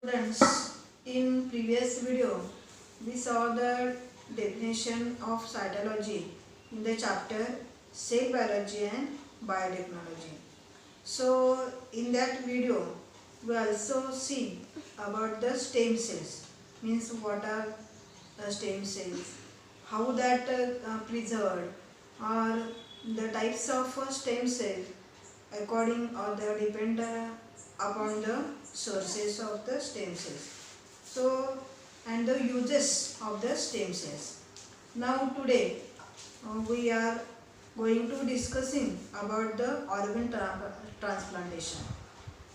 Students, in previous video we saw the definition of cytology in the chapter cell biology and biotechnology. So in that video we also see about the stem cells, means what are stem cells, how that preserved, or the types of stem cell according or they depend upon the sources of the stem cells. So and the uses of the stem cells. Now today we are going to discussing about the organ transplantation.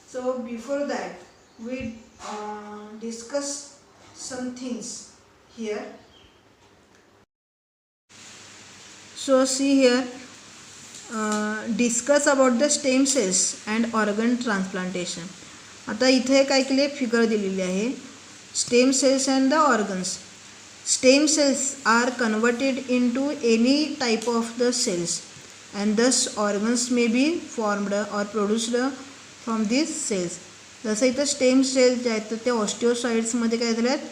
So before that we discuss some things here. So see here, discuss about the stem cells and organ transplantation. आता इथे काय केले, figure दिलेली आहे, stem cells and the organs. Stem cells are converted into any type of the cells and these organs may be formed or produced from this cells. जसं इथं stem cells जे आहेत ते ऑस्टिओसाइड्समध्ये काय झाले आहेत,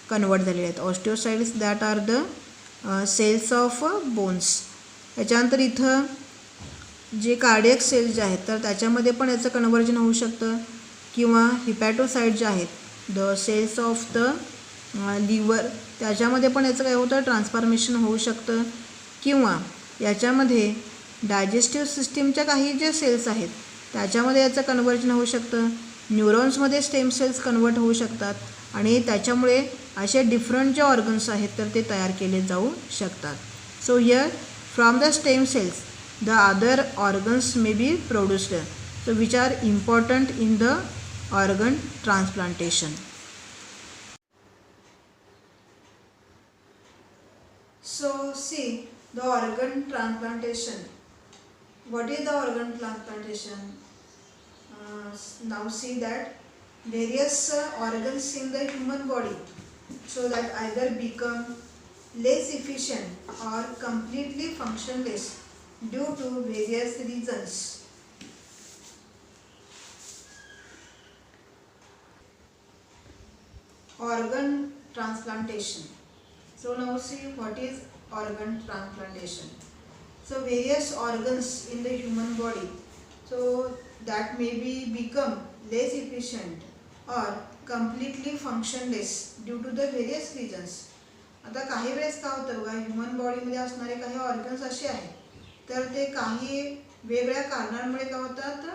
कन्वर्ट झालेले आहेत. Osteocytes that are the cells of bones. त्याच्यानंतर इथं जे कार्डियक सेल्स जे आहेत तर त्याच्यामध्ये पण याचं कन्वर्जन होऊ शकतं, किंवा हिपॅटोसाइट जे आहेत the cells of the liver त्याच्यामध्ये पण याचं काय होतं, ट्रान्सफॉर्मेशन होऊ शकतं. किंवा याच्यामध्ये डायजेस्टिव्ह सिस्टीमच्या काही जे सेल्स आहेत त्याच्यामध्ये याचं कन्वर्जन होऊ शकतं. न्यूरॉन्समध्ये स्टेम सेल्स कन्वर्ट होऊ शकतात आणि त्याच्यामुळे असे डिफरंट जे ऑर्गन्स आहेत तर ते तयार केले जाऊ शकतात. So here from the stem cells the other organs may be produced, so which are important in the organ transplantation. So see the organ transplantation. What is the organ transplantation? Now see that various organs in the human body so that either become less efficient or completely functionless due to various reasons. Organ transplantation. So now see what is organ transplantation. So various organs in the human body so that may be become less efficient or completely functionless due to the various reasons. आता काही वेळेस काय होतं बघा, human बॉडीमध्ये असणारे काही organs असे आहेत तर ते काही वेगळ्या कारणांमुळे काय होतात,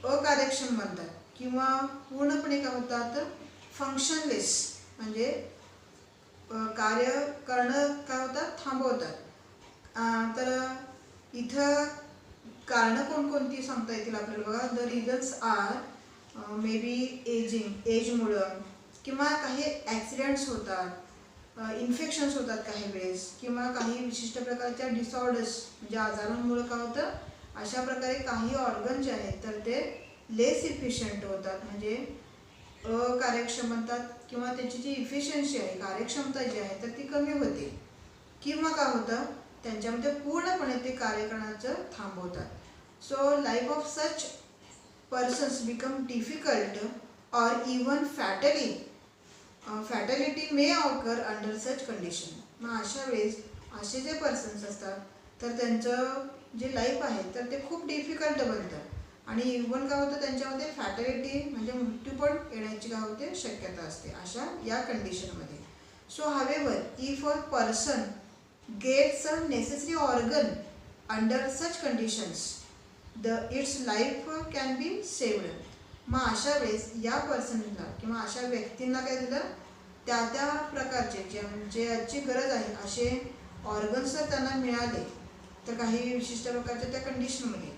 अकार्यक्षम बनतात किंवा पूर्णपणे काय होतात, फंक्शनलेस, म्हणजे कार्य करणं काय होतात, थांबवतात. तर इथं कारणं कोणकोणती सांगता येतील आपल्याला बघा. The reasons are may be एजमुळं, किंवा काही ॲक्सिडेंट्स होतात, इन्फेक्शन्स होतात काही वेळेस, किंवा काही विशिष्ट प्रकारच्या डिसऑर्डर्स म्हणजे आजारांमुळे काय होतं, अशा प्रकारे काही ऑर्गन जे आहेत तर ते लेस इफिशियंट होतात, म्हणजे अकार्यक्षम बनतात, किंवा त्याची जी इफिशियन्सी आहे, कार्यक्षमता जी आहे तर ती कमी होते, किंवा काय होतं त्यांच्यामध्ये पूर्णपणे ते कार्य करण्याचं थांबवतात. So life of such persons become difficult or even fatality may occur under such condition. मग अशा वेळेस असे जे पर्सन्स असतात तर त्यांचं जे लाईफ आहे तर ते खूप डिफिकल्ट बनतं, आणि इव्हन काय होतं त्यांच्यामध्ये फॅटॅलिटी म्हणजे मृत्यू पण येण्याची काय होते, शक्यता असते अशा या कंडिशनमध्ये. So however if a person gets a necessary organ under such conditions it's life can be saved. मग अशा वेळेस या पर्सनला किंवा अशा व्यक्तींना काय झालं, त्या प्रकारचे जे याची गरज आहे असे ऑर्गन्स जर त्यांना मिळाले तर काही विशिष्ट प्रकारच्या त्या कंडिशनमध्ये,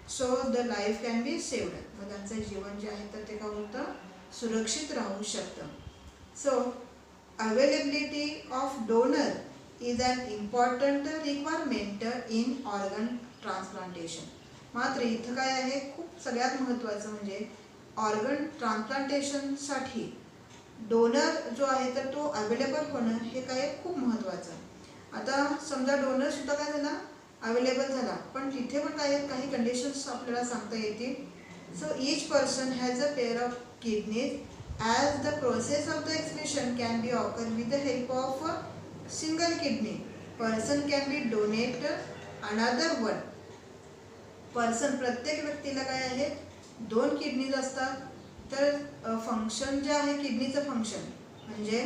so the life can be saved. मग त्यांचं जीवन जे आहे तर ते काय होतं, सुरक्षित राहू शकतं. So availability of donor is an important requirement in organ transplantation. मात्र इथं काय आहे, खूप सगळ्यात महत्त्वाचं म्हणजे ऑर्गन ट्रान्सप्लांटेशनसाठी डोनर जो आहे तर तो अवेलेबल होणं हे काय खूप महत्त्वाचं आहे. आता समजा डोनरसुद्धा काय झाला, अवेलेबल झाला, पण तिथे पण काही कंडिशन्स आपल्याला सांगता येतील. So each person has a pair of kidneys, as the process of the excretion can be occur with the help of a single kidney. Person can be donate another one. Person प्रत्येक व्यक्तीला काय आहे, 2 kidneys असतात. तर function जे आहे किडनीचं function म्हणजे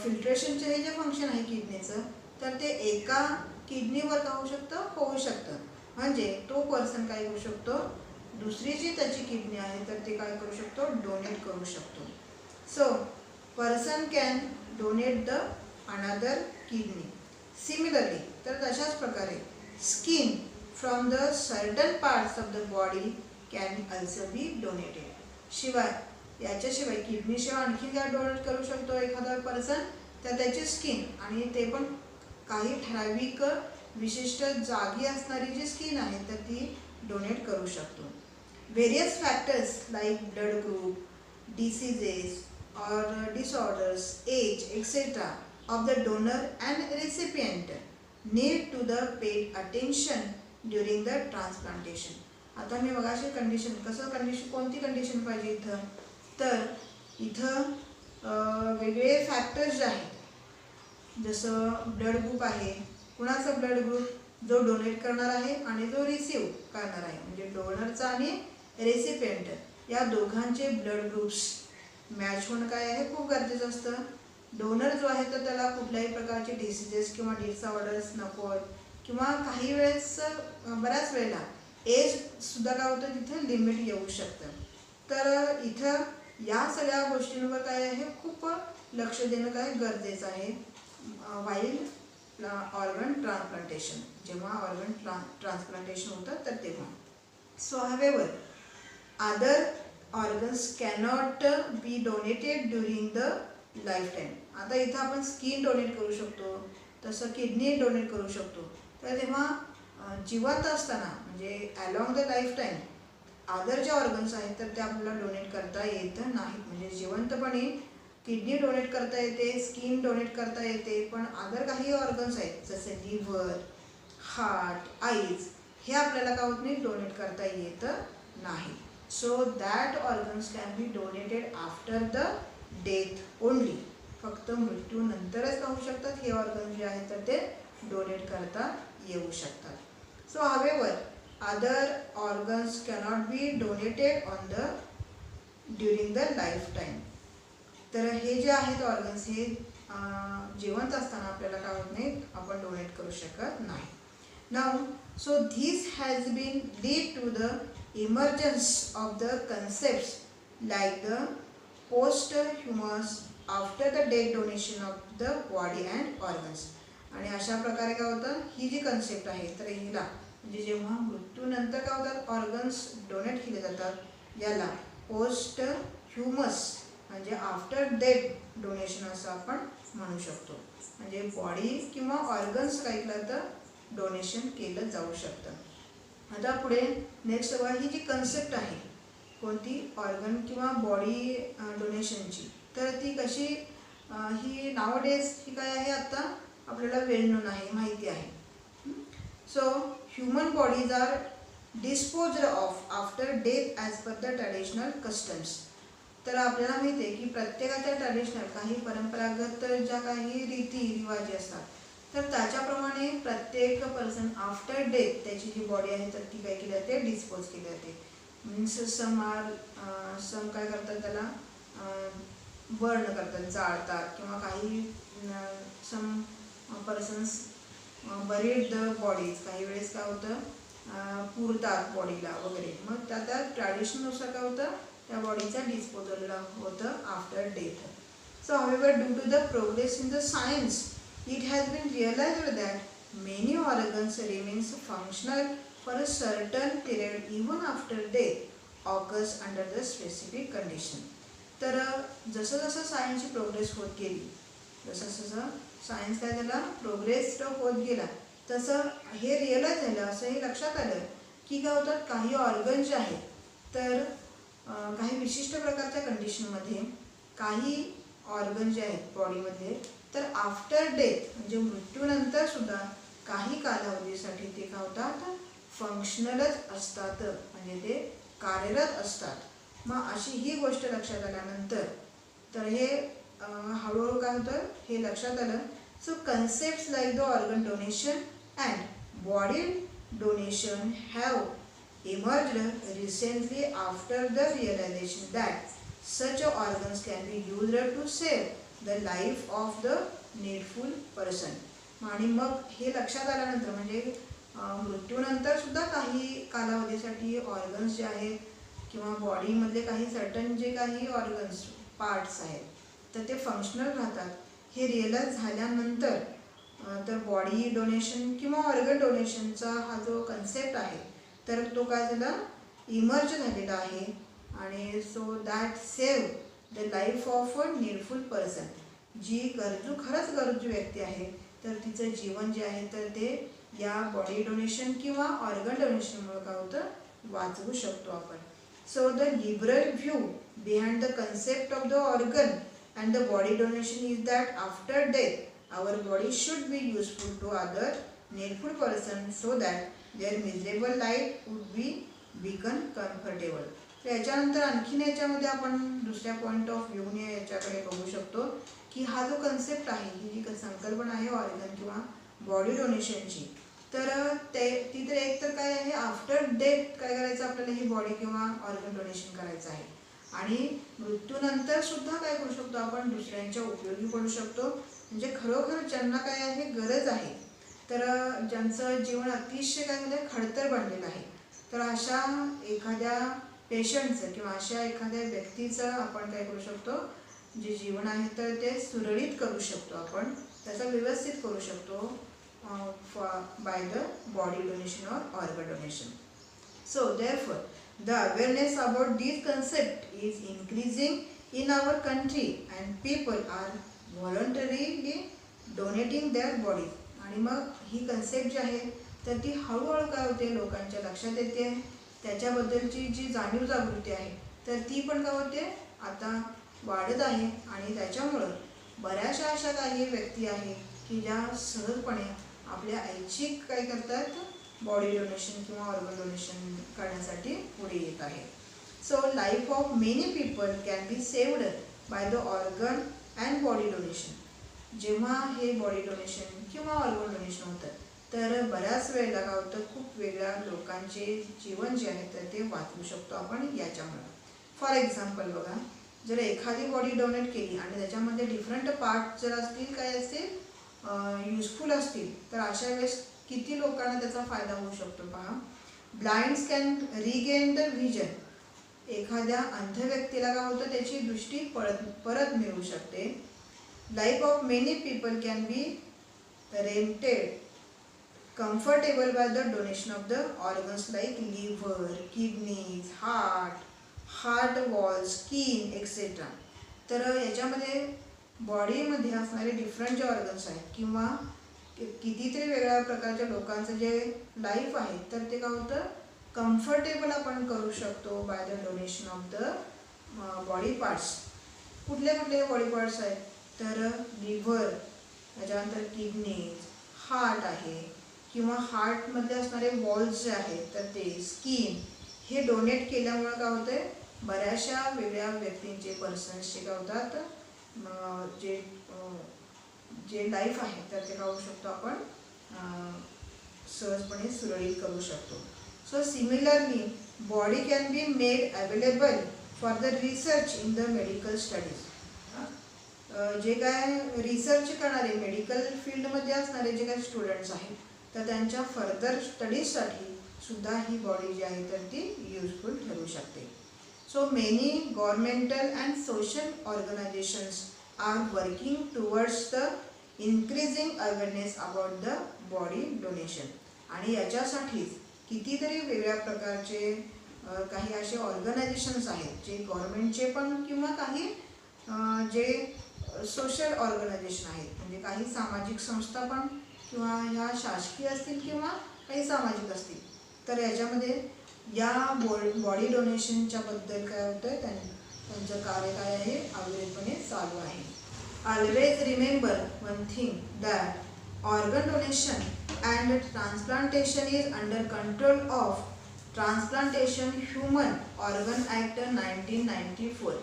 फिल्ट्रेशनचे हे जे फंक्शन आहे किडनीचं, तर ते एका किडनीवर का होऊ शकतं. म्हणजे तो पर्सन काय करू शकतो, दुसरी जी त्याची किडनी आहे तर ते काय करू शकतो, डोनेट करू शकतो. So person can donate the another kidney. Similarly तर तशाच प्रकारे skin from the certain parts of the body can also be donated. शिवाय याच्याशिवाय किडनीशिवाय आणखी काय डोनेट करू शकतो एखादा पर्सन, तर त्याची स्किन, आणि ते पण काही ठराविक विशिष्ट जागी असणारी जी स्किन आहे तर ती डोनेट करू शकतो. Various factors like blood group, diseases or disorders, age etcetera of the donor and recipient need to the paid attention during the transplantation. आता मी मगाशी कोणती कंडिशन पाहिजे इथं, तर इथं वेगळे फॅक्टर्स जे आहेत, जसं ब्लड ग्रुप आहे, कुणाचा ब्लड ग्रुप, जो डोनेट करणार आहे आणि जो रिसीव करणार आहे, म्हणजे डोनरचा आणि रेसिपियंट या दोघांचे ब्लड ग्रुप्स मॅच होणं काय आहे, खूप गरजेचं असतं. डोनर जो आहे तर त्याला कुठल्याही प्रकारचे डिसीजेस किंवा डिसऑर्डर्स नको आहेत, किंवा काही वेळेस बऱ्याच वेळेला एजसुद्धा काय होतं तिथं लिमिट येऊ शकतं. तर इथं या सगळ्या गोष्टींवर काय आहे, खूप लक्ष देणं काय गरजेचं आहे वाईल ऑर्गन ट्रान्सप्लांटेशन, जेव्हा ऑर्गन ट्रान्सप्लांटेशन होतं तर तेव्हा. So however other organs cannot be donated during the life time. आता इथं आपण स्किन डोनेट करू शकतो, तसं किडनी डोनेट करू शकतो. तर तेव्हा जिवंत असताना म्हणजे along the life time other जे ऑर्गन्स आहेत तर ते आपल्याला डोनेट करता येत नाहीत. म्हणजे जिवंतपणे किडनी डोनेट करता येते, स्किन डोनेट करता येते, पण अदर काही ऑर्गन्स आहेत जसे लिव्हर, हार्ट, आईज हे आपल्याला काय होत नाही, डोनेट करता येत नाही. So that organs can be donated after the death only. फक्त मृत्यूनंतरच होऊ शकतात हे ऑर्गन जे आहेत तर ते डोनेट करता येऊ शकतात. So however other organs cannot be donated on the during the life time. तर हे जे आहेत ऑर्गन्स हे जिवंत असताना आपल्याला काय होत नाही, आपण डोनेट करू शकत नाही. Now so this has been lead to the emergence of the concepts like the posthumous after the death donation of the body and organs. आणि अशा प्रकारे काय होतं, ही जी कन्सेप्ट आहे तर हिला म्हणजे जेव्हा मृत्यूनंतर काय होतात ऑर्गन्स डोनेट केले जातात, याला पोस्ट ह्युमस म्हणजे आफ्टर डेथ डोनेशन असं आपण म्हणू शकतो. म्हणजे बॉडी किंवा ऑर्गन्स काय केलं तर डोनेशन केलं जाऊ शकतं. आता पुढे नेक्स्ट बघा, ही जी कन्सेप्ट आहे कोणती, ऑर्गन किंवा बॉडी डोनेशनची, तर ती कशी ही नावडेज ही काय आहे आता आपल्याला वेल नोन आहे, माहिती आहे. So human bodies are disposed of after death as per the traditional customs. तर आपल्याला माहिती आहे की प्रत्येकाच्या ट्रॅडिशनल काही परंपरागत ज्या काही रीती रिवाजी असतात तर त्याच्याप्रमाणे प्रत्येक पर्सन आफ्टर डेथ त्याची जी बॉडी आहे तर ती काय केली जाते, डिस्पोज केली जाते. मीन्स सम काय करतात, त्याला बर्न करतात, जाळतात, किंवा काही सम पर्सन्स बरीड द बॉडीज, काही वेळेस काय होतं पुरतात बॉडीला वगैरे. मग त्या ट्रॅडिशननुसार काय होतं त्या बॉडीचा डिस्पोजल होतं after death. So however due to the progress in the science it has been realized that many organs remains functional for a certain period even after death occurs under the specific condition. तर जसं जसं सायन्सची progress होत गेली, जसं science काय झाला progress होत गेला, तसं हे रिअलाइज झालं, असं हे लक्षात आलं की काय होतात काही ऑर्गन जे आहेत तर काही विशिष्ट प्रकारच्या कंडिशनमध्ये काही ऑर्गन जे आहेत बॉडीमध्ये तर आफ्टर डेथ म्हणजे मृत्यूनंतर सुद्धा काही कालावधीसाठी ते काय होतात फंक्शनलच असतात, म्हणजे ते कार्यरत असतात. मग अशी ही गोष्ट लक्षात आल्यानंतर तर हे हळूहळू काय होतं हे लक्षात आलं. So concepts like the organ donation and body donation have emerged recently after the realization that such organs can be used to save the life of the needful person. आणि मग हे लक्षात आल्यानंतर म्हणजे मृत्यूनंतर सुद्धा काही कालावधीसाठी ऑर्गन्स जे आहेत किंवा बॉडीमधले काही सर्टन जे काही ऑर्गन्स पार्ट्स आहेत तर ते फंक्शनल राहतात. हे रिअलाइज झाल्यानंतर तर बॉडी डोनेशन किंवा ऑर्गन डोनेशनचा हा जो कन्सेप्ट आहे तर तो काय झाला इमर्ज झालेला आहे. आणि so that save the life of a needful person. जी खरंच गरजू व्यक्ती आहे तर तिचं जीवन जे आहे तर ते या बॉडी डोनेशन किंवा ऑर्गन डोनेशनमुळे काय होतं वाचवू शकतो आपण. So the liberal view behind the concept of the organ and the body donation is that after death our body should be useful to other needful person so that their miserable life would be become comfortable. तर याच्यानंतर आणखीन याच्यामध्ये आपण दुसऱ्या point of व्ह्यूने याच्याकडे बघू शकतो की हा जो कन्सेप्ट आहे ही जी संकल्पना आहे ऑर्गन किंवा बॉडी डोनेशनची तर ती तर एक तर काय आहे आफ्टर डेथ काय करायचं आपल्याला ही बॉडी किंवा ऑर्गन डोनेशन करायचं आहे. आणि मृत्यूनंतर सुद्धा काय करू शकतो आपण दुसऱ्यांच्या उपयोगी पडू शकतो. म्हणजे खरोखर ज्यांना काय आहे गरज आहे तर ज्यांचं जीवन अतिशय काय झालं खडतर बनलेलं आहे तर अशा एखाद्या पेशंटचं किंवा अशा एखाद्या व्यक्तीचं आपण काय करू शकतो जे जीवन आहे तर ते सुरळीत करू शकतो आपण त्याचा व्यवस्थित करू शकतो by the body donation or organ donation. So therefore the awareness about this concept is increasing in our country and people are voluntarily donating their body. आणि मग ही कन्सेप्ट जी आहे तर ती हळूहळू काय होते लोकांच्या लक्षात येते. त्याच्याबद्दलची जी जाणीव जागृती आहे तर ती पण काय होते आता वाढत आहे. आणि त्याच्यामुळं बऱ्याचशा अशा काही व्यक्ती आहेत की ज्या सहजपणे आपल्या ऐच्छिक काय करतात बॉडी डोनेशन किंवा ऑर्गन डोनेशन करण्यासाठी पुढे येत आहे. So life of many people can be saved by the organ and body donation. जेव्हा हे बॉडी डोनेशन किंवा ऑर्गन डोनेशन होतं तर बऱ्याच वेळेला काय होतं खूप वेगळ्या लोकांचे जीवन जे आहे तर ते वाचवू शकतो आपण याच्यामुळे. फॉर एक्झाम्पल बघा जर एखादी बॉडी डोनेट केली आणि त्याच्यामध्ये डिफरंट पार्ट जर असतील काय असतील युजफुल असतील तर अशा वेळेस किती लोकांना त्याचा फायदा होऊ शकतो पहा. Blinds can regain the vision. एखाद्या अंध व्यक्तीला काय होतं त्याची दृष्टी परत मिळू शकते. Life of many people can be rented comfortable by the donation of the organs like liver, kidneys, heart walls, skin etc. तर याच्यामध्ये बॉडीमध्ये असणारे डिफरंट जे ऑर्गन्स आहेत किंवा कितीतरी वेगळ्या प्रकारच्या लोकांचं जे लाईफ आहे तर ते काय होतं कम्फर्टेबल आपण करू शकतो by the donation of the body parts. कुठले कुठले बॉडी पार्ट्स आहेत तर लिव्हर त्याच्यानंतर किडनीज हार्ट आहे किंवा हार्टमध्ये असणारे वॉल्स जे आहेत तर ते स्किन हे डोनेट केल्यामुळं काय होतं आहे बऱ्याचशा वेगळ्या व्यक्तींचे पर्सन्सचे काय होतात जे लाईफ आहे तर ते काय होऊ शकतो आपण सहजपणे सुरळीत करू शकतो. So similarly body can be made available for the research in the medical studies. जे काय रिसर्च करणारे मेडिकल फील्डमध्ये असणारे जे काही स्टुडंट्स आहेत तर त्यांच्या फर्दर स्टडीजसाठी सुद्धा ही बॉडी जी आहे तर ती युजफुल ठरू शकते. So many governmental and social organisations are working towards the increasing awareness about the body donation. आणि याच्यासाठीच कितीतरी वेगळ्या प्रकारचे काही असे ऑर्गनायझेशन्स आहेत जे गव्हर्मेंटचे पण किंवा काही जे सोशल ऑर्गनायझेशन आहेत म्हणजे काही सामाजिक संस्था पण किंवा ह्या शासकीय असतील किंवा काही सामाजिक असतील तर याच्यामध्ये या बॉडी डोनेशनच्या बद्दल काय होतं आहे त्यांचं कार्य काय आहे अविरतपणे चालू आहे. Always remember one thing that organ donation and transplantation is under control of transplantation human organ act 1994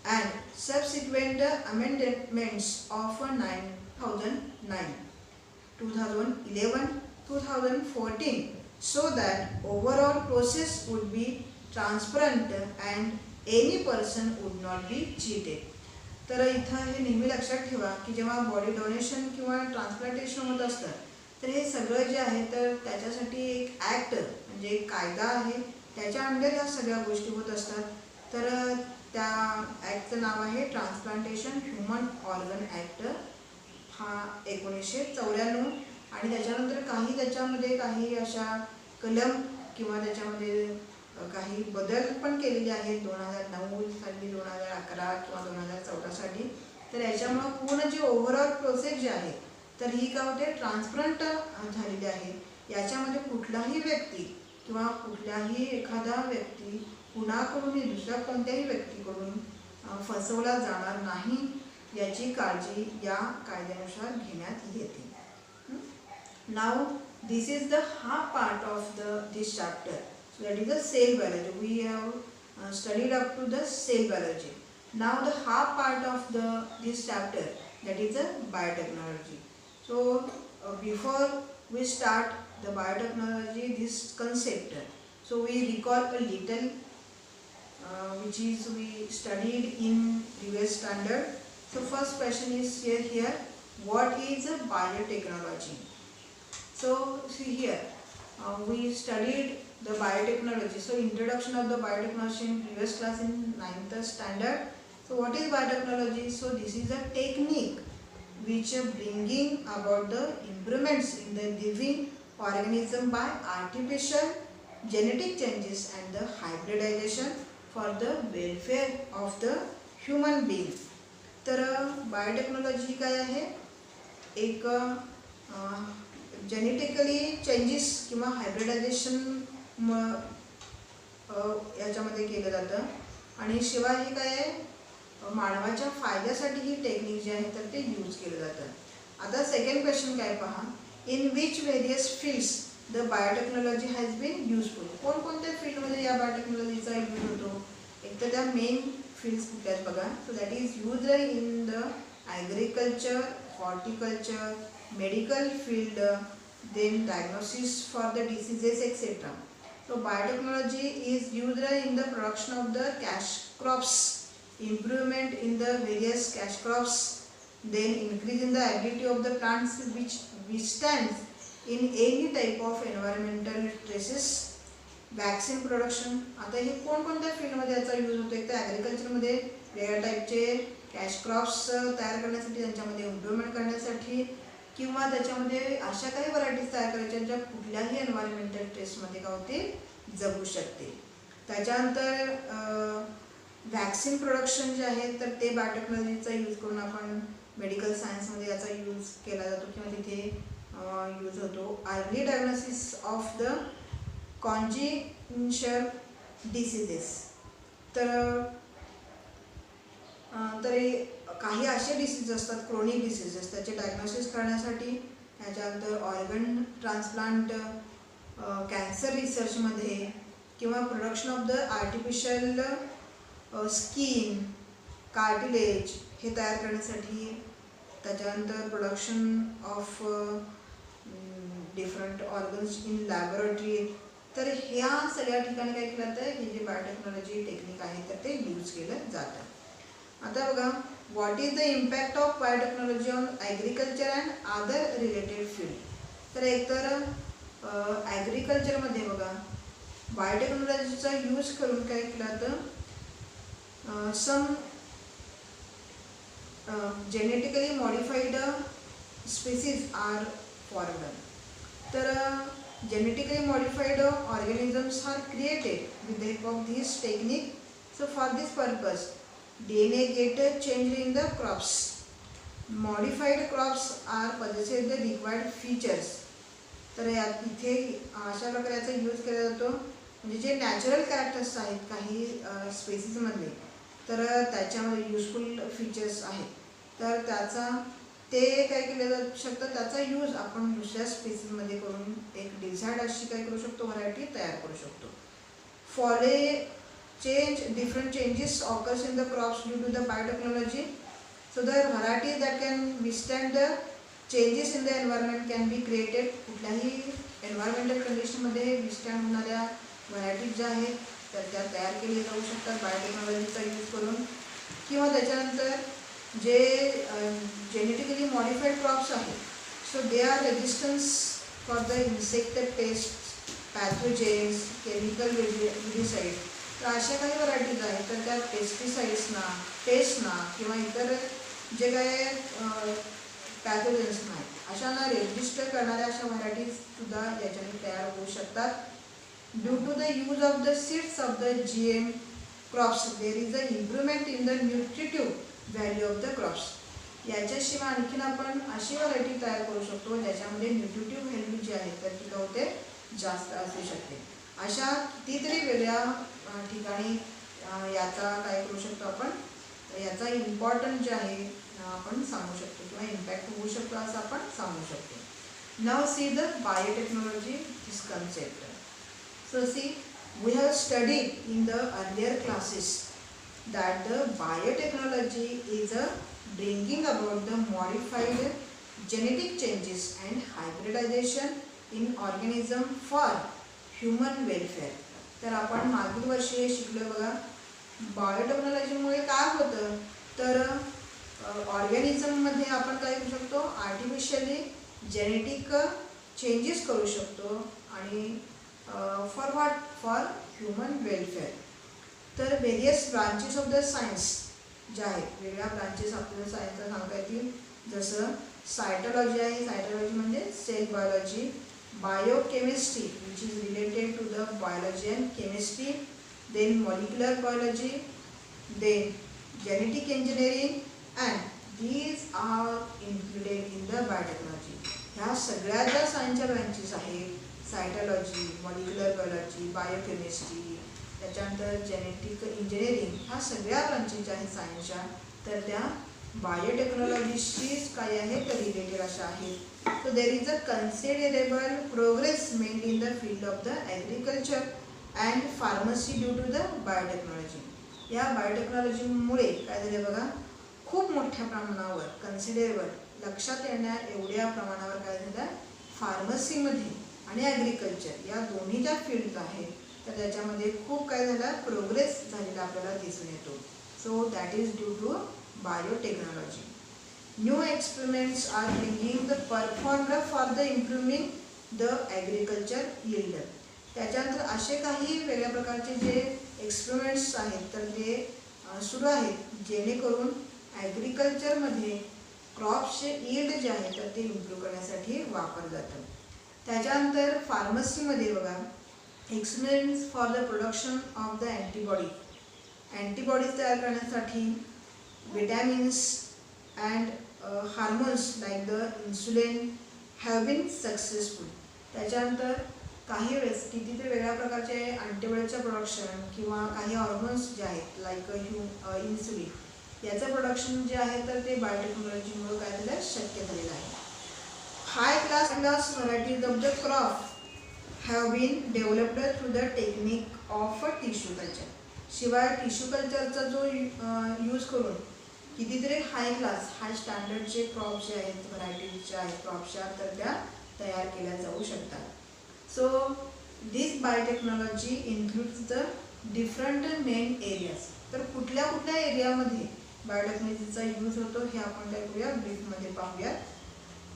and subsequent amendments of 2009, 2011, 2014 so that overall process would be transparent and any person would not be cheated. तर इथं हे नेहमी लक्षात ठेवा की जेव्हा body donation किंवा transplantation होत असतं तर हे सगळं जे आहे तर त्याच्यासाठी एक ॲक्ट म्हणजे एक कायदा आहे, त्याच्या अंडर ह्या सगळ्या गोष्टी होत असतात. तर त्या ॲक्टचं नाव आहे ट्रान्सप्लांटेशन ह्युमन ऑर्गन ॲक्ट, हा 1994. आणि त्याच्यानंतर त्याच्यामध्ये काही अशा कलम किंवा त्याच्यामध्ये काही बदल पण केलेले आहेत 2009 साली, 2011 किंवा 2014 साली. तर याच्यामुळं पूर्ण जी ओव्हरऑल प्रोसेस जी आहे तर ही काय होते ट्रान्सपरंट झालेली आहे. याच्यामध्ये कुठलाही व्यक्ती किंवा कुठल्याही एखादा व्यक्ती कुणाकडूनही दुसऱ्या कोणत्याही व्यक्तीकडून फसवला जाणार नाही याची काळजी या कायद्यानुसार घेण्यात येते. Now this is the half part of this chapter. So that is the cell biology. We have studied up to the cell biology. Now the half part of this chapter, that is the biotechnology. So before we start the biotechnology, this concept, so we recall a little which is we studied in previous standard. So first question is here what is a biotechnology? So see here we studied the biotechnology. So introduction of the biotechnology in previous class in 9th standard. So what is biotechnology? So this is a technique which bringing about the improvements in the living organism by artificial genetic changes and the hybridization for the welfare of the human being. तर biotechnology काय आहे, एक genetically changes किंवा hybridisation याच्यामध्ये केलं जातं. आणि शिवाय हे काय आहे मानवाच्या फायद्यासाठी ही टेक्निक जी आहे तर ते यूज केलं जातं. आता सेकंड क्वेश्चन काय पहा, in which various fields the biotechnology has been useful. कोणकोणत्या फील्डमध्ये या बायोटेक्नॉलॉजीचा यूज होतो? एक तर त्या मेन फील्ड्स कुठल्या आहेत बघा. So that is use in the agriculture, horticulture, medical field, then diagnosis for the diseases etc. So biotechnology is used in the production of the cash crops, improvement in the various cash crops, then increase in the ability of the plants which withstands in any type of environmental stresses, vaccine production. आता हे कोणकोणत्या फील्डमध्ये याचा use होतो? एक तर ॲग्रिकल्चरमध्ये वेगळ्या टाईपचे कॅश क्रॉप्स तयार करण्यासाठी, त्यांच्यामध्ये इम्प्रूव्हमेंट करण्यासाठी किंवा त्याच्यामध्ये अशा काही व्हरायटीज तयार करायच्या ज्या कुठल्याही एन्व्हायरमेंटल टेस्टमध्ये का होते जगू शकते. त्याच्यानंतर वॅक्सिन प्रोडक्शन जे आहे तर ते बायोटेक्नॉलॉजीचा यूज करून आपण मेडिकल सायन्समध्ये याचा यूज केला जातो किंवा तिथे यूज होतो. Early diagnosis of the congenital diseases. तर काही असे डिसीज असतात क्रोनिक डिसीजेस, त्याचे डायग्नोसिस करण्यासाठी त्याच्यानंतर ऑर्गन ट्रान्सप्लांट, कॅन्सर रिसर्चमध्ये किंवा production of the artificial skin, cartilage हे तयार करण्यासाठी, त्याच्यानंतर production of different organs in laboratory. तर ह्या सगळ्या ठिकाणी काय केलं जातं, हे जे बायोटेक्नॉलॉजी टेक्निक आहे तर ते यूज केलं जातं. आता बघा what is the impact of biotechnology on agriculture and other related field. तर एकतर ॲग्रिकल्चरमध्ये बघा बायोटेक्नॉलॉजीचा यूज करून काय केलं जातं, some genetically modified species are formed. तर genetically modified organisms are created with the help of this technique. So for this purpose DNA get changed in the crops. Modified crops are possess the required features. तर यात इथे अशा प्रकारे याचा use केला जातो. म्हणजे जे नॅचरल कॅरेक्टर्स आहेत काही स्पेसीजमधले तर त्याच्यामध्ये युजफुल फीचर्स आहेत तर त्याचा ते काय केलं जाऊ शकतं, त्याचा यूज आपण दुसऱ्या स्पेसीसमध्ये करून एक डिझायर्ड अशी काय करू शकतो, व्हरायटी तयार करू शकतो. फॉले change different changes occurs in the crops due to the biotechnology. So the varieties that can withstand the changes in the environment can be created. कुठल्याही एन्व्हायरमेंटल कंडिशनमध्ये विस्टँड होणाऱ्या व्हरायटीज ज्या आहेत त्या तयार केल्या जाऊ शकतात बायोटेक्नॉलॉजीचा यूज करून. किंवा त्याच्यानंतर जे जेनेटिकली मॉडिफाईड क्रॉप्स आहेत, so they are resistance for the insect pest, pathogens, chemical weedicide. तर अशा काही व्हरायटीज आहेत तर त्या पेस्टिसाइड्सना, पेस्टना किंवा इतर जे काय पॅथोजेन्स आहेत अशांना रेजिस्टर करणाऱ्या अशा व्हरायटीजसुद्धा याच्याने तयार होऊ शकतात. Due to the use of the seeds of the GM crops there is a improvement in the nutritive value of the crops. याच्याशिवाय आणखीन आपण अशी व्हरायटी तयार करू शकतो ज्याच्यामध्ये न्यूट्रिटिव्ह व्हॅल्यू जी आहे तर ती होते जास्त असू शकते. अशा कितीतरी वेगळ्या ठिकाणी याचा काय करू शकतो आपण, याचा इम्पॉर्टन्ट जे आहे आपण सांगू शकतो किंवा इम्पॅक्ट होऊ शकतो असं आपण सांगू शकतो. Now see the biotechnology this concept. So see we have studied in the earlier classes that the biotechnology is a bringing about the modified genetic changes and hybridization in organism for human welfare. तर आपण मागील वर्षी हे शिकलो बघा, बायोटेक्नॉलॉजीमुळे काय होतं तर ऑर्गॅनिझममध्ये आपण काय करू शकतो, आर्टिफिशियली जेनेटिक चेंजेस करू शकतो आणि for what, for human welfare. तर various branches of the science ज्या आहेत, वेगळ्या ब्रांचेस आपल्याला सायन्सला सांगता येतील, जसं सायटॉलॉजी आहे, सायटॉलॉजी म्हणजे cell biology, biochemistry which is related to the biology and chemistry, then molecular biology, then genetic engineering, and these are included in the biotechnology. ह्या सगळ्या ज्या सायन्सच्या ब्रांचेस आहेत, सायटॉलॉजी, मॉलिक्युलर बायोलॉजी, बायोकेमिस्ट्री, त्याच्यानंतर जेनेटिक इंजिनिअरिंग, ह्या सगळ्या branches ज्या आहेत सायन्सच्या तर त्या बायोटेक्नॉलॉजीशीच काय आहे तर रिलेटेड अशा आहेत. So there is a considerable progress made in the field of the agriculture and pharmacy due to the biotechnology. या बायोटेक्नॉलॉजीमुळे काय झालं बघा, खूप मोठ्या प्रमाणावर कन्सिडरेबल लक्षात येण्या एवढ्या प्रमाणावर काय झालं फार्मसीमध्ये आणि ॲग्रिकल्चर या दोन्ही ज्या फील्ड आहेत तर त्याच्यामध्ये खूप काय झालं प्रोग्रेस झालेला आपल्याला दिसून येतो. So that is due to biotechnology. New experiments are bringing the performed for the improving the agriculture yield. त्याच्यानंतर असे काही वेगळ्या प्रकारचे जे एक्सपेरिमेंट्स आहेत तर ते सुरू आहेत जेणेकरून ॲग्रिकल्चरमध्ये क्रॉप्सचे यील्ड जे आहे तर ते इम्प्रूव्ह करण्यासाठी वापरलं जातं. त्याच्यानंतर फार्मसीमध्ये बघा, experiments for the production of the antibodies तयार करण्यासाठी vitamins and hormones like the insulin have been successful. त्याच्यानंतर काही वेळेस कितीतरी वेगळ्या प्रकारचे अँटीबॉडीजचं प्रोडक्शन किंवा काही हॉर्मोन्स जे आहेत लाईक इन्सुलिन याचं प्रोडक्शन जे आहे तर ते बायोटेक्नॉलॉजीमुळे काय झालं शक्य झालेलं आहे. High class varieties of the crop have been developed through the technique of tissue culture. शिवाय टिश्यू कल्चरचा जो यूज करून कितीतरी हाय क्लास, हाय स्टँडर्डचे क्रॉप्स जे आहेत, व्हरायटीज ज्या आहेत क्रॉप्सच्या तर त्या तयार केल्या जाऊ शकतात. So this biotechnology includes the different main areas. तर कुठल्या कुठल्या एरियामध्ये बायोटेक्नॉलॉजीचा यूज होतो हे आपण काय करूया ब्रीफमध्ये पाहूया.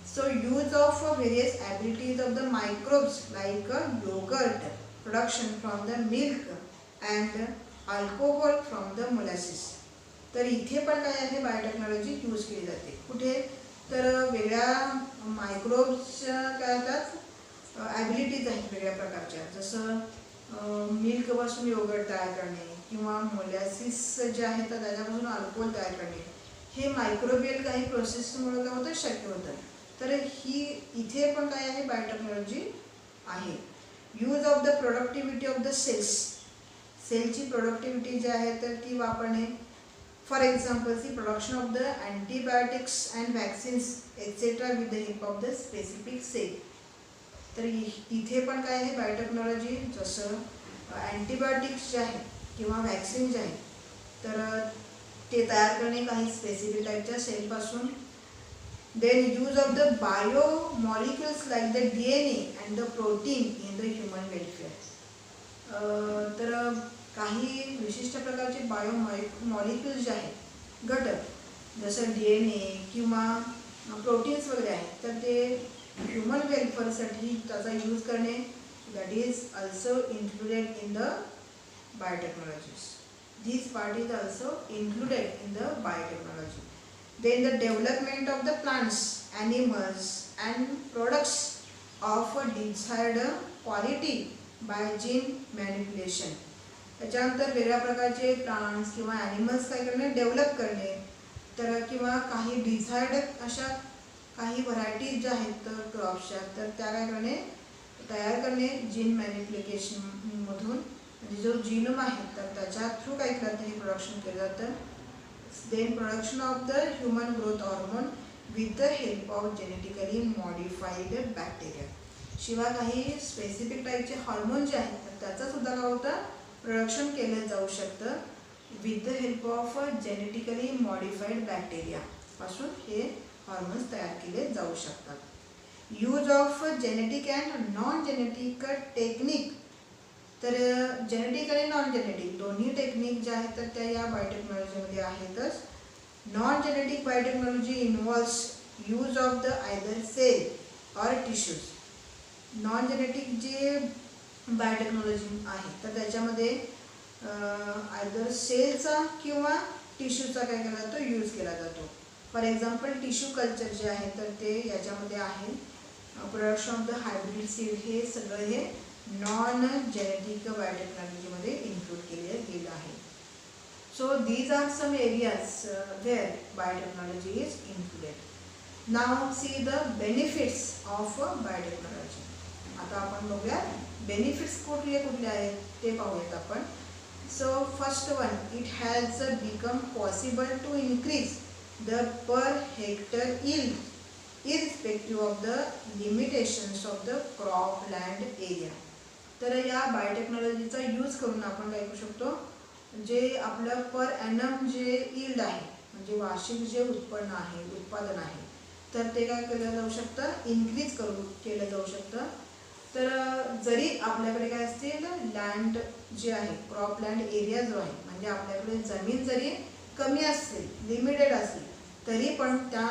So use of various abilities of the microbes like yogurt production from the milk and alcohol from the molasses. तर इथे पण काय आहे बायोटेक्नॉलॉजी यूज केली जाते. कुठे तर वेगळ्या मायक्रोब्सच्या काय होतात ॲबिलिटीज आहेत वेगळ्या प्रकारच्या, जसं मिल्कपासून योगर्ट तयार करणे किंवा मोलॅसिस जे आहे तर त्याच्यापासून अल्कोहोल तयार करणे, हे मायक्रोबियल काही प्रोसेसमुळे काय होतं शक्य होतं. तर ही इथे पण काय आहे बायोटेक्नॉलॉजी आहे. Use of the productivity of the cells, सेलची प्रोडक्टिव्हिटी जी आहे तर ती वापरणे For example, the production of the antibiotics and vaccines etc. with the help of the specific cell. तर इथे पण काय आहे बायोटेक्नॉलॉजी, जसं अँटीबायोटिक्स जे आहेत किंवा वॅक्सिन जे आहेत तर ते तयार करणे काही स्पेसिफिक टाईपच्या सेलपासून. Then use of the biomolecules like the DNA and the protein in the human welfare. तर काही विशिष्ट प्रकारचे बायो मॉलिक्युल्स जे आहेत घटक जसं DNA किंवा प्रोटीन्स वगैरे आहेत तर ते ह्युमन वेलफेअरसाठी त्याचा यूज करणे that is also included in the biotechnologies. This part is also included in the biotechnology. Then the development of the plants, animals and products of a desired quality by gene manipulation. त्याच्यानंतर वेगळ्या प्रकारचे plants किंवा animals काय करणे develop करणे तर किंवा काही डिझायर्ड अशा काही व्हरायटीज ज्या आहेत तर क्रॉप्सच्या तर त्या काय करणे तयार करणे जीन मॅनिप्युलेशनमधून. म्हणजे जो जीनोम आहे तर त्याच्या थ्रू काय करते हे प्रोडक्शन केलं जातं. Then production of the human growth hormone with the help of genetically modified bacteria. शिवाय काही स्पेसिफिक टाईपचे हॉर्मोन जे आहेत तर त्याचं सुद्धा काय होतं प्रोडक्शन केलं जाऊ शकतं with the help of genetically modified bacteria पासून हे हॉर्मोन्स तयार केले जाऊ शकतात. Use of genetic and non genetic technique. तर जेनेटिक आणि नॉन जेनेटिक दोन्ही टेक्निक ज्या आहेत तर त्या या बायोटेक्नॉलॉजीमध्ये आहेतच. Non genetic biotechnology involves use of the either cell or tissues. Non genetic जे बायोटेक्नॉलॉजी आहे तर त्याच्यामध्ये आयदर सेलचा किंवा टिश्यूचा काय केला जातो यूज केला जातो. फॉर एक्झाम्पल टिश्यू कल्चर जे आहे तर ते याच्यामध्ये आहे. Production of the hybrid seed हे सगळं हे नॉन जेनेटिक बायोटेक्नॉलॉजीमध्ये इन्क्लूड केले गेलं आहे. So these are some areas where biotechnology is included. Now see the benefits of biotechnology. आता आपण बघूया बेनिफिट्स कुठले कुठले आहेत ते पाहूयात आपण. So first one, it has become possible to increase the per hectare yield irrespective of the limitations of the crop land area. तर या बायोटेक्नॉलॉजीचा यूज करून आपण काय करू शकतो जे आपलं पर ॲनम जे यील्ड आहे म्हणजे वार्षिक जे उत्पन्न आहे उत्पादन आहे तर ते काय केलं जाऊ शकतं इन्क्रीज केलं जाऊ शकतं. तर जरी आपल्याकडे काय असतील लँड जे आहे क्रॉप लँड एरिया जो आहे म्हणजे आपल्याकडे जमीन जरी कमी असेल लिमिटेड असली तरी पण त्या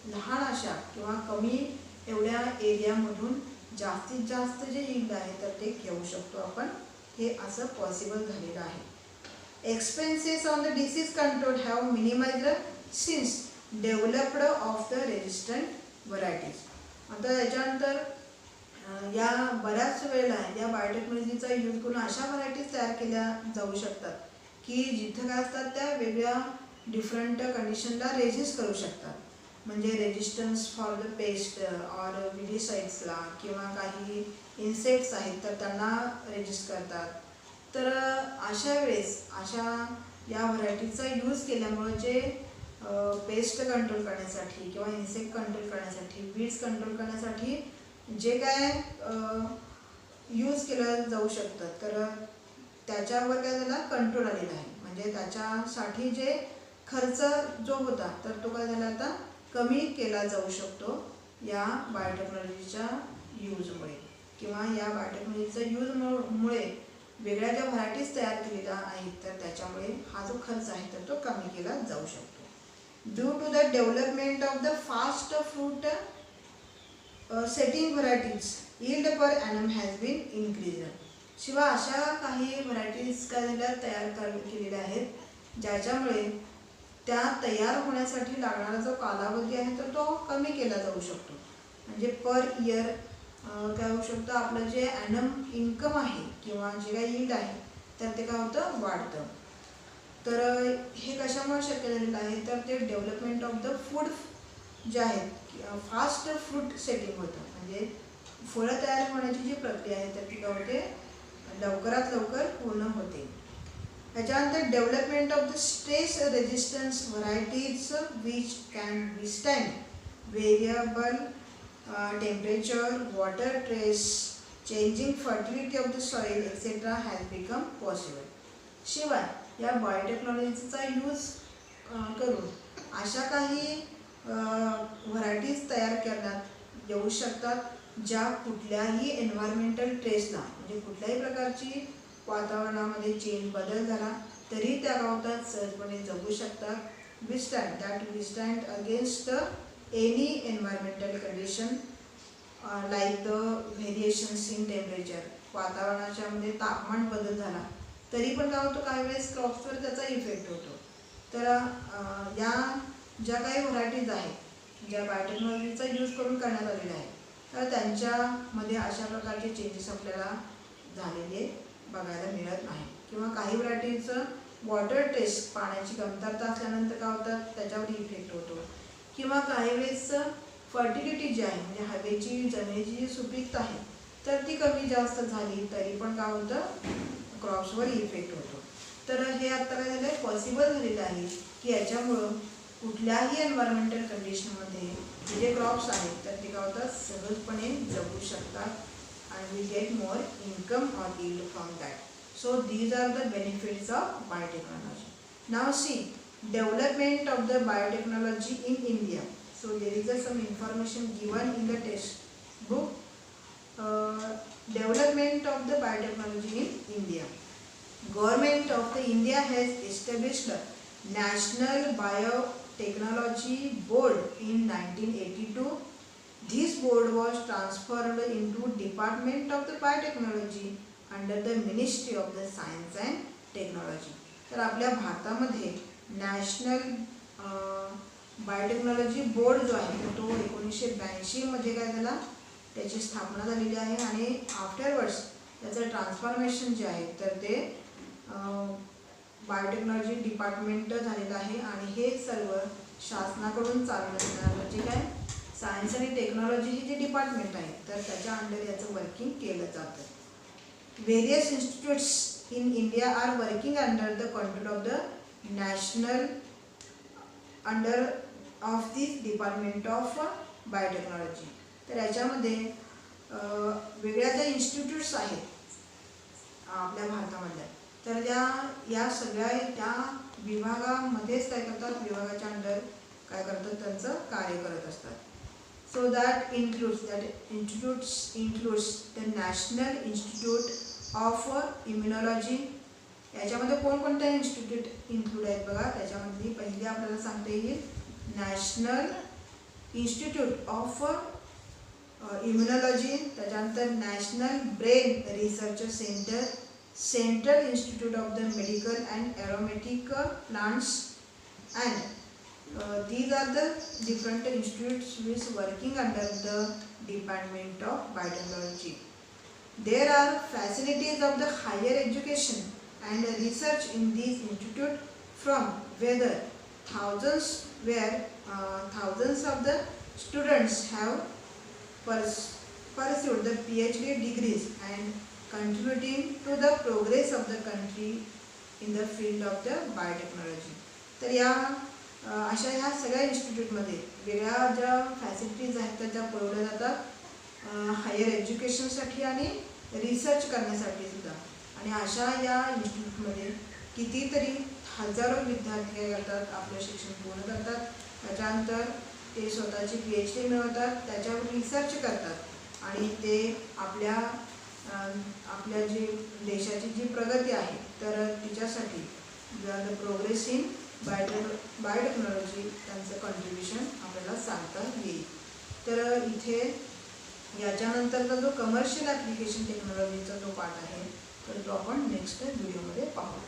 लहान अशा किंवा कमी एवढ्या एरियामधून जास्तीत जास्त जे यील्ड आहे तर ते घेऊ शकतो आपण. हे असं पॉसिबल झालेलं आहे. Expenses on the disease control have minimised since developed of the resistant varieties. आता याच्यानंतर या बऱ्याच वेळेला या बायोटेक्नॉलॉजीचा यूज करून अशा व्हरायटीज तयार केल्या जाऊ शकतात की जिथं काय असतात त्या वेगळ्या डिफरंट कंडिशनला रेजिस्ट करू शकतात. म्हणजे resistance for the pest or विडिसाइड्सला किंवा काही इन्सेक्ट्स आहेत तर त्यांना रेजिस्ट करतात. तर अशा वेळेस अशा या व्हरायटीचा यूज केल्यामुळे जे पेस्ट कंट्रोल करण्यासाठी किंवा इन्सेक्ट कंट्रोल करण्यासाठी वीड्स कंट्रोल करण्यासाठी जे काय यूज केलं जाऊ शकतं तर त्याच्यावर काय झाला कंट्रोल आलेला आहे. म्हणजे त्याच्यासाठी जे खर्च जो होता तर तो काय झाला आता कमी केला जाऊ शकतो या बायोटेक्नॉलॉजीच्या यूजमुळे किंवा या बायोटेक्नॉलॉजीच्या यूजमुळे वेगळ्या ज्या व्हरायटीज तयार केलेल्या आहेत तर त्याच्यामुळे हा जो खर्च आहे तर तो कमी केला जाऊ शकतो. Due to the development of the fast fruit setting varieties yield per annum has been increase. शिवाय अशा काही व्हरायटीज काय झाल्या तयार केलेल्या आहेत ज्याच्यामुळे त्या तयार होण्यासाठी लागणारा जो कालावधी आहे तर तो कमी केला जाऊ शकतो. म्हणजे पर इयर काय होऊ शकतं आपलं जे ॲनम इन्कम आहे किंवा जे काही यील्ड आहे तर ते काय होतं वाढतं. तर हे कशामुळे शक्य झालेलं आहे तर ते डेव्हलपमेंट ऑफ द फूड जे आहेत फास्ट फ्रूट सेटिंग होतं. म्हणजे फळं तयार होण्याची जी प्रक्रिया आहे तर ती काय होते लवकरात लवकर पूर्ण होते. याच्यानंतर development of the stress resistance varieties which can विस्टँड variable temperature, water stress, changing fertility of the soil etcetera has become possible. शिवाय या बायोटेक्नॉलॉजीचा यूज करून अशा काही व्हरायटीज तयार करण्यात येऊ शकतात ज्या कुठल्याही एन्व्हायरमेंटल ट्रेसला म्हणजे कुठल्याही प्रकारची वातावरणामध्ये चेंज बदल झाला तरी त्या गावतात सहजपणे जगू शकतात. विस्टँड against any environmental condition like the variations in temperature. वातावरणाच्या मध्ये तापमान बदल झाला तरी पण काय होतं काही वेळेस क्रॉप्सवर त्याचा इफेक्ट होतो. तर या ज्या काही व्हरायटीज आहेत ज्या बायोटेक्नॉलॉजीचा यूज करून करण्यात आलेल्या आहेत तर त्यांच्यामध्ये अशा प्रकारचे चेंजेस आपल्याला झालेले बघायला मिळत नाही. किंवा काही व्हरायटीचं वॉटर ट्रेस पाण्याची कमतरता असल्यानंतर काय होतं त्याच्यावर इफेक्ट होतो. किंवा काही वेळेस फर्टिलिटी जी आहे म्हणजे हवेची जमिनीची जी सुपीकता आहे तर ती कमी जास्त झाली तरी पण काय होतं क्रॉप्सवर इफेक्ट होतो. तर हे आता काय झालं पॉसिबल झालेलं आहे की याच्यामुळं कुठल्याही एन्व्हायरमेंटल कंडिशनमध्ये जे क्रॉप्स आहेत तर ते काय होतात सहजपणे जगू शकतात and we get more income or yield from that. So these are the benefits of biotechnology. Now see development of the biotechnology in India. So there is some information given in the textbook. Development of the biotechnology in India. Government of the India has established a National Biotechnology Board in 1982. This board was transferred into Department of the Biotechnology under the Ministry of the Science and Technology. तर आपल्या भारतामध्ये national biotechnology board जो आहे तो 1982 मध्ये काय झाला त्याची स्थापना झालेली आहे आणि आफ्टरवर्ड्स त्याचं ट्रान्सफॉर्मेशन जे आहे तर ते बायोटेक्नॉलॉजी डिपार्टमेंट झालेलं आहे आणि हे सर्व शासनाकडून चालवण्यात म्हणजे काय सायन्स आणि टेक्नॉलॉजी ही जी डिपार्टमेंट आहे तर त्याच्या अंडर याचं वर्किंग केलं जातं. Various institutes in India are working under the control of the national under of this department of biotechnology. तर याच्यामध्ये वेगळ्या ज्या इन्स्टिट्यूट्स आहेत आपल्या भारतामधल्या तर या सगळ्या त्या विभागामध्येच काय करतात विभागाच्या अंडर काय करतात त्यांचं कार्य करत असतात. So that includes includes the National Institute of Immunology. याच्यामध्ये कोणकोणत्या इन्स्टिट्यूट इन्क्लूड आहेत बघा. त्याच्यामध्ये पहिली आपल्याला सांगता येईल नॅशनल इन्स्टिट्यूट ऑफ इम्युनॉलॉजी, त्याच्यानंतर National Brain Research Centre, Central Institute of the Medical and Aromatic Plants and these are the different institutes which working under the Department of Biotechnology. There are facilities of the higher education and research in these institute from whether thousands of the students have pursued the PhD degrees and contributing to the progress of the country in the field of the biotechnology. तर या अशा ह्या सगळ्या इन्स्टिट्यूटमध्ये वेगळ्या ज्या facilities आहेत त्या पुरवल्या जातात हायर एज्युकेशनसाठी आणि रिसर्च करण्यासाठी सुद्धा. आणि अशा या इन्स्टिट्यूटमध्ये कितीतरी हजारो विद्यार्थी काय करतात आपलं शिक्षण पूर्ण करतात. त्याच्यानंतर ते स्वतःची PhD मिळवतात, त्याच्यावर रिसर्च करतात आणि ते आपल्या जी देशाची जी प्रगती आहे तर तिच्यासाठी प्रोग्रेस इन बायोटेक्नॉलॉजी त्यांचं कॉन्ट्रीब्युशन आपल्याला सांगता येईल. तर इथे याच्यानंतरचा जो कमर्शियल ॲप्लिकेशन टेक्नॉलॉजीचा जो पार्ट आहे तर तो आपण नेक्स्ट व्हिडिओमध्ये पाहू.